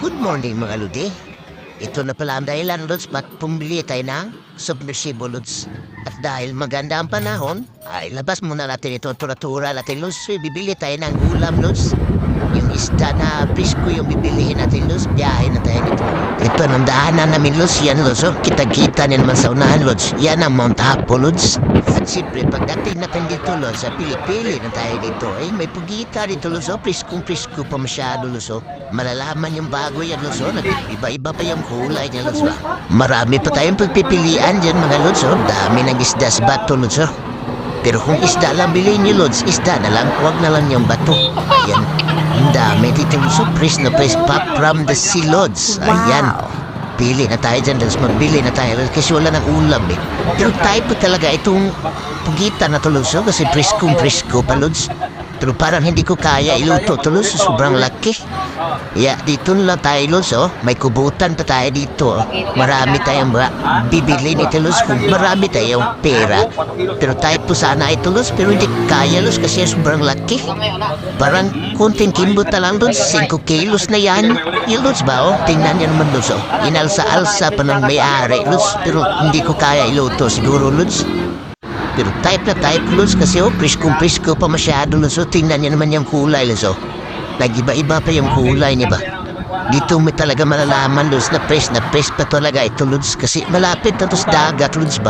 Good morning mga Lodi. Ito na pala ang dahilan, Lods, ba't pumili tayo ng submersible, Lods. At dahil maganda ang panahon, ay labas muna natin ito, tura-tura natin, Lods. So, bibili tayo ng ulam, Lods. Yung isda na presko yung bibilihin natin, Lods. Biyahe na tayo nito. Ito ang daanan namin, Lods. Yan, Lods. Oh, kita-kita naman sa unahan, Lods. Yan ang Mount Apo, Lods. At siyempre, pagdating natin dito, Lods, sa pili-pili na tayo dito, eh, may pugita dito, Lods. Oh, presko pa masyado, Lods. Oh. Malalaman yung bago yan, Lods. Oh. Iba-iba pa yung kulay niya, Lods. Marami pa tayong pagpipilian dyan, mga Lods. Oh. Dami ng isda sa bato, Lods. Oh. Pero kung isda lang bilhin niyo, Lods, isda na lang, huwag na lang yung bato. Ayan. Ang dami dito, Lods. Oh. Press na press pop from the sea, Lods. Ayan. Pili na tayo dyan, Lods. Magbili na tayo, Lods. Kasi wala ng ulam, eh. Pero tayo po talaga itong pugita na to, Lods. Oh. Kasi presko pa, Lods. Pero parang hindi ko kaya iluto to, Lods. Sobrang laki. Dito lang tayo, Lods. Oh. May kubutan pa tayo dito. Oh. Marami tayong bibili nito, Lods. Kung marami tayong pera. Pero tayo po sana ito, Lods. Pero hindi kaya, Lods. Kasi sobrang laki. Parang kunting kimbot na lang, Lods. 5 kilos na yan. Yung, Lods ba? Oh. Tingnan niya naman, Lods. Oh. Inalsa-alsa pa ng may-ari, Lods. Pero hindi ko kaya iluto siguro, Lods. Pero type na type, Lods, kasi presko pa masyado, Lods. Tingnan niya naman yung kulay, Lods. Nag-iba-iba pa yung kulay niya ba? Dito may talaga malalaman, Lods, na press pa talaga ito, Lods. Kasi malapit na to sa dagat, Lods ba?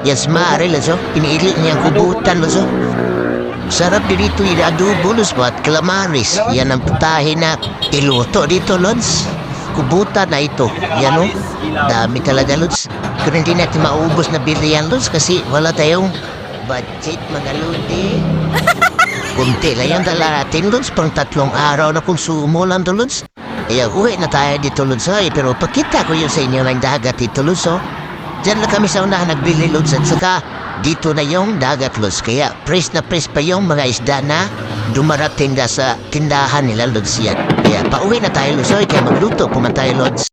Yan smare, Lods. Piniili niya ang kubutan, Lods. Sarap din dito yung adobo, Lods ba? At calamaris. Yan ang putahin na iluto dito, Lods. Kubutan na ito. Yan, dami talaga, Lods. Pero hindi natin maubos na bili yan, Lods, kasi wala tayong budget, mga Lodi. Kunti lang yung dala natin, Lods. Pang 3 araw na konsumo lang to, Lods. Kaya uwi na tayo dito, Lods. Pero pakita ko yun sa inyo ng dagat dito, Lods. Diyan lang kami sa unahan nagbili, Lods. At saka dito na yung dagat, Lods. Kaya press pa yung mga isda na dumarating na sa tindahan nila, Lods. Yan. Kaya pauwi na tayo, Lods. Kaya magluto puman tayo, Lods.